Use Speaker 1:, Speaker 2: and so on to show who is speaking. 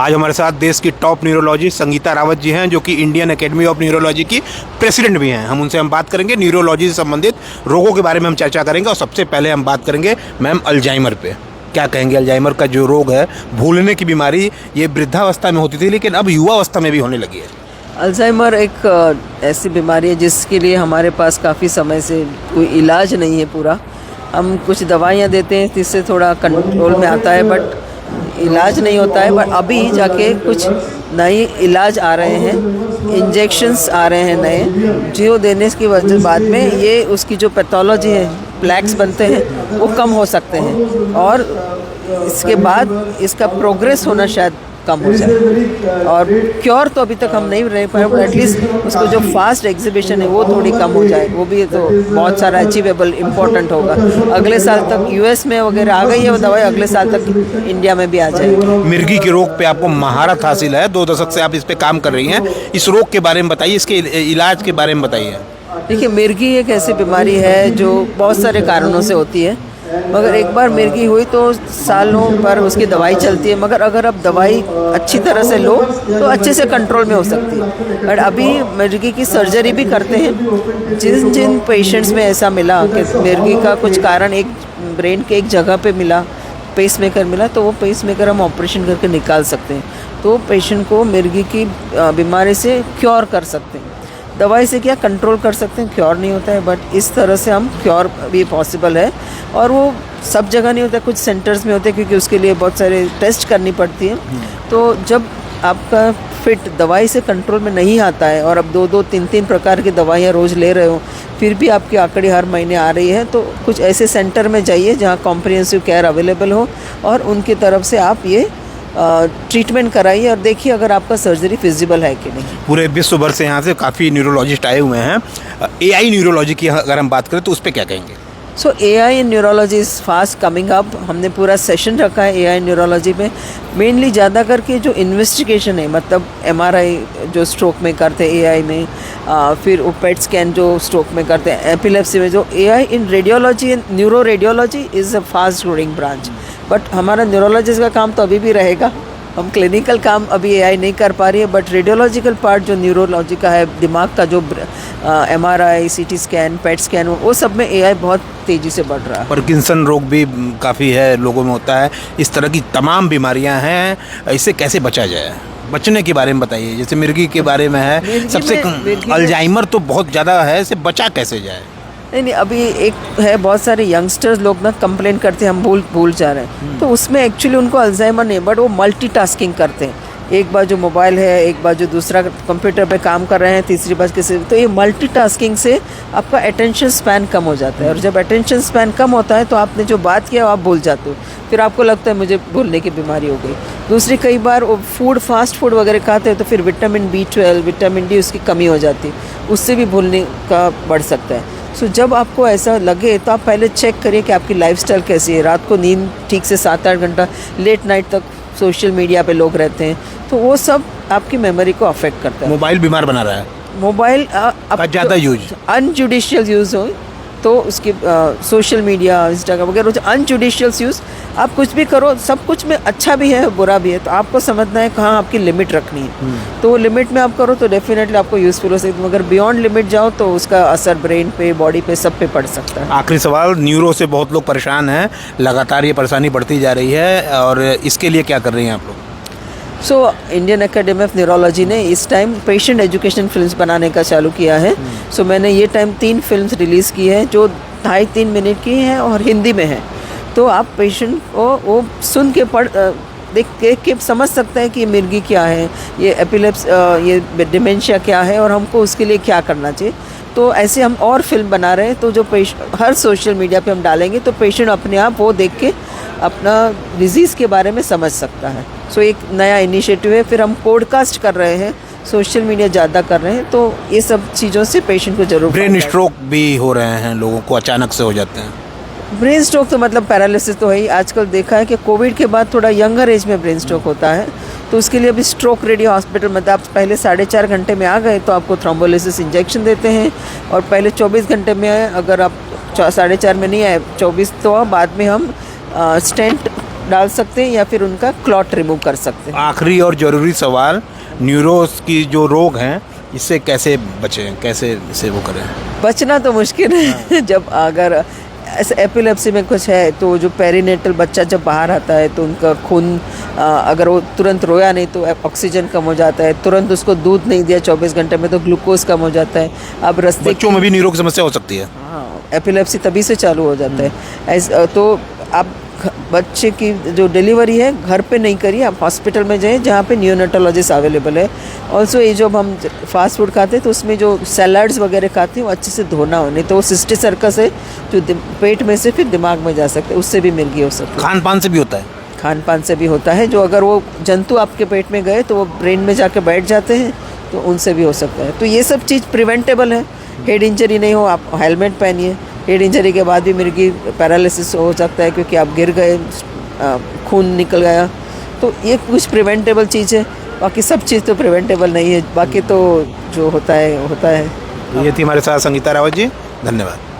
Speaker 1: आज हमारे साथ देश की टॉप न्यूरोलॉजिस्ट संगीता रावत जी हैं, जो कि इंडियन एकेडमी ऑफ न्यूरोलॉजी की प्रेसिडेंट भी हैं। हम उनसे बात करेंगे न्यूरोलॉजी से संबंधित रोगों के बारे में हम चर्चा करेंगे। और सबसे पहले हम बात करेंगे मैम अल्जाइमर पे। क्या कहेंगे, अल्जाइमर का जो रोग है, भूलने की बीमारी, ये वृद्धावस्था में होती थी लेकिन अब युवावस्था में भी होने लगी है।
Speaker 2: अल्जाइमर एक ऐसी बीमारी है जिसके लिए हमारे पास काफ़ी समय से कोई इलाज नहीं है पूरा। हम कुछ दवाइयाँ देते हैं जिससे थोड़ा कंट्रोल में आता है, बट इलाज नहीं होता है। बट अभी जाके कुछ नए इलाज आ रहे हैं, इंजेक्शंस आ रहे हैं नए, जो देने की वजह बाद में ये उसकी जो पैथोलॉजी है, प्लैक्स बनते हैं, वो कम हो सकते हैं और इसके बाद इसका प्रोग्रेस होना शायद कम हो जाए। और क्योर तो अभी तक हम नहीं रह पाए, बट एटलीस्ट उसको जो फास्ट एग्जीबिशन है वो थोड़ी कम हो जाए, वो भी तो बहुत सारा अचीवेबल इम्पोर्टेंट होगा। अगले साल तक यूएस में वगैरह आ गई है वो दवाई, अगले साल तक इंडिया में भी आ जाएगी।
Speaker 1: मिर्गी के रोग पे आपको महारत हासिल है, 2 दशक से आप इस पे काम कर रही हैं। इस रोग के बारे में बताइए, इसके इलाज के बारे में बताइए।
Speaker 2: देखिए, मिर्गी एक ऐसी बीमारी है जो बहुत सारे कारणों से होती है, मगर एक बार मिर्गी हुई तो सालों पर उसकी दवाई चलती है। मगर अगर आप दवाई अच्छी तरह से लो तो अच्छे से कंट्रोल में हो सकती है। बट अभी मिर्गी की सर्जरी भी करते हैं। जिन पेशेंट्स में ऐसा मिला कि मिर्गी का कुछ कारण एक ब्रेन के एक जगह पे मिला, पेसमेकर मिला, तो वो पेसमेकर हम ऑपरेशन करके निकाल सकते हैं। तो पेशेंट को मिर्गी की बीमारी से क्योर कर सकते हैं। दवाई से क्या कंट्रोल कर सकते हैं, क्योर नहीं होता है, बट इस तरह से हम क्योर भी पॉसिबल है। और वो सब जगह नहीं होता, कुछ सेंटर्स में होता है क्योंकि उसके लिए बहुत सारे टेस्ट करनी पड़ती है। तो जब आपका फिट दवाई से कंट्रोल में नहीं आता है और अब 2-2, 3-3 प्रकार की दवाइयाँ रोज़ ले रहे हो, फिर भी आपकी आंकड़ी हर महीने आ रही है, तो कुछ ऐसे सेंटर में जाइए जहाँ कॉम्प्रिहेंसिव केयर अवेलेबल हो और उनकी तरफ से आप ये ट्रीटमेंट कराइए और देखिए अगर आपका सर्जरी फिजिबल है कि नहीं।
Speaker 1: पूरे विश्व भर से यहाँ से काफ़ी न्यूरोलॉजिस्ट आए हुए हैं। एआई न्यूरोलॉजी की अगर हम बात करें तो उस पर क्या कहेंगे?
Speaker 2: सो AI in neurology is fast coming up. हमने पूरा सेशन रखा है एआई न्यूरोलॉजी में। मेनली ज़्यादा करके जो इन्वेस्टिगेशन है, मतलब एमआरआई जो स्ट्रोक में करते हैं एआई में, फिर वो पेट स्कैन जो स्ट्रोक में करते हैं, एपिलेप्सी में जो AI in radiology and neuro radiology is a fast growing branch. But हमारा न्यूरोलॉजिस्ट का काम तो अभी भी रहेगा। हम क्लिनिकल काम अभी एआई नहीं कर पा रही है, बट रेडियोलॉजिकल पार्ट जो न्यूरोलॉजी का है, दिमाग का जो MRI, CT scan, PET scan, वो सब में एआई बहुत तेज़ी से बढ़ रहा है।
Speaker 1: पार्किंसन रोग भी काफ़ी है, लोगों में होता है। इस तरह की तमाम बीमारियां हैं, इससे कैसे बचा जाए, बचने के बारे में बताइए। जैसे मिर्गी के बारे में है, सबसे अल्जाइमर तो बहुत ज़्यादा है, इससे बचा कैसे जाए?
Speaker 2: नहीं, अभी एक है, बहुत सारे यंगस्टर्स लोग ना कंप्लेन करते हैं हम भूल जा रहे हैं। तो उसमें एक्चुअली उनको अल्जाइमर नहीं, बट वो मल्टीटास्किंग करते हैं। एक बार जो मोबाइल है, एक बार जो दूसरा कंप्यूटर पे काम कर रहे हैं, तीसरी बार किसी, तो ये मल्टीटास्किंग से आपका अटेंशन स्पैन कम हो जाता है। और जब अटेंशन स्पैन कम होता है तो आपने जो बात किया आप भूल जाते हो, फिर आपको लगता है मुझे भूलने की बीमारी हो गई। दूसरी, कई बार वो फास्ट फूड वगैरह खाते हैं तो फिर विटामिन B12, विटामिन D उसकी कमी हो जाती है, उससे भी भूलने का बढ़ सकता है। सो जब आपको ऐसा लगे तो आप पहले चेक करिए कि आपकी लाइफस्टाइल कैसी है। रात को नींद ठीक से 7-8 घंटा, लेट नाइट तक सोशल मीडिया पे लोग रहते हैं, तो वो सब आपकी मेमोरी को अफेक्ट करता है।
Speaker 1: मोबाइल बीमार बना रहा है,
Speaker 2: मोबाइल
Speaker 1: ज़्यादा यूज,
Speaker 2: अनजुडिशियल यूज़ हो तो उसकी सोशल मीडिया, इंस्टाग्राम वगैरह अनजुडिशियल यूज़, आप कुछ भी करो, सब कुछ में अच्छा भी है बुरा भी है, तो आपको समझना है कहाँ आपकी लिमिट रखनी है। तो लिमिट में आप करो तो डेफिनेटली आपको यूज़फुल हो सकती है, मगर बियॉन्ड लिमिट जाओ तो उसका असर ब्रेन पे, बॉडी पे, सब पे पड़ सकता है।
Speaker 1: आखिरी सवाल, न्यूरो से बहुत लोग परेशान हैं, लगातार ये परेशानी बढ़ती जा रही है, और इसके लिए क्या कर रही हैं आप लोग?
Speaker 2: So Indian academy of neurology ने इस टाइम पेशेंट एजुकेशन फिल्म्स बनाने का चालू किया है। सो मैंने ये टाइम 3 फिल्म्स रिलीज़ की है जो 2.5-3 मिनट की हैं और हिंदी में हैं। तो आप पेशेंट को वो सुन के देख के समझ सकते हैं कि मिर्गी क्या है, ये एपिलेप्स, ये डिमेंशिया क्या है और हमको उसके लिए क्या करना चाहिए। तो ऐसे हम और फिल्म बना रहे हैं, तो जो हर सोशल मीडिया पे हम डालेंगे तो पेशेंट अपने आप वो देख के अपना डिजीज़ के बारे में समझ सकता है। सो एक नया इनिशिएटिव है। फिर हम पॉडकास्ट कर रहे हैं, सोशल मीडिया ज़्यादा कर रहे हैं, तो ये सब चीज़ों से पेशेंट को जरूर।
Speaker 1: ब्रेन स्ट्रोक भी हो रहे हैं, लोगों को अचानक से हो जाते हैं।
Speaker 2: ब्रेन स्ट्रोक तो मतलब पैरालिसिस तो है ही। आजकल देखा है कि कोविड के बाद थोड़ा यंगर एज में ब्रेन स्ट्रोक होता है, तो उसके लिए अभी स्ट्रोक रेडी हॉस्पिटल, मतलब आप पहले 4.5 घंटे में आ गए तो आपको थ्रोम्बोलिसिस इंजेक्शन देते हैं, और पहले 24 घंटे में आए, अगर आप 4.5 में नहीं आए 24, तो बाद में हम स्टेंट डाल सकते हैं या फिर उनका क्लॉट रिमूव कर सकते हैं।
Speaker 1: आखिरी और ज़रूरी सवाल, न्यूरोस की जो रोग हैं इससे कैसे बचें, कैसे इसे वो करें?
Speaker 2: बचना तो मुश्किल है जब अगर ऐसे एपिलेप्सी में कुछ है तो जो पेरीनेटल बच्चा जब बाहर आता है तो उनका खून अगर वो तुरंत रोया नहीं तो ऑक्सीजन कम हो जाता है, तुरंत उसको दूध नहीं दिया 24 घंटे में तो ग्लूकोज कम हो जाता है। अब रास्ते
Speaker 1: बच्चों में भी न्यूरो की समस्या हो सकती है।
Speaker 2: हाँ, एपिलेप्सी तभी से चालू हो जाता है। तो आप बच्चे की जो डिलीवरी है घर पे नहीं करिए, आप हॉस्पिटल में जाइए जहाँ पे नियोनेटोलॉजिस्ट अवेलेबल है। ऑल्सो ये जो हम फास्ट फूड खाते हैं तो उसमें जो सैलड्स वगैरह खाते हैं वो अच्छे से धोना हो, नहीं तो वो सिस्टिक सर्कस है जो पेट में से फिर दिमाग में जा सकते हैं, उससे भी मिर्गी हो सकती है।
Speaker 1: खान पान से भी होता है?
Speaker 2: खान पान से भी होता है, जो अगर वो जंतु आपके पेट में गए तो वो ब्रेन में जाके बैठ जाते हैं तो उनसे भी हो सकता है। तो ये सब चीज़ प्रिवेंटेबल है। हेड इंजरी नहीं हो, आप हेलमेट पहनिए। हेड इंजरी के बाद भी मिर्गी पैरालिसिस हो सकता है क्योंकि आप गिर गए, खून निकल गया, तो ये कुछ प्रिवेंटेबल चीज़ है। बाकी सब चीज़ तो प्रिवेंटेबल नहीं है, बाकी तो जो होता है होता है।
Speaker 1: ये थी हमारे साथ संगीता रावत जी, धन्यवाद।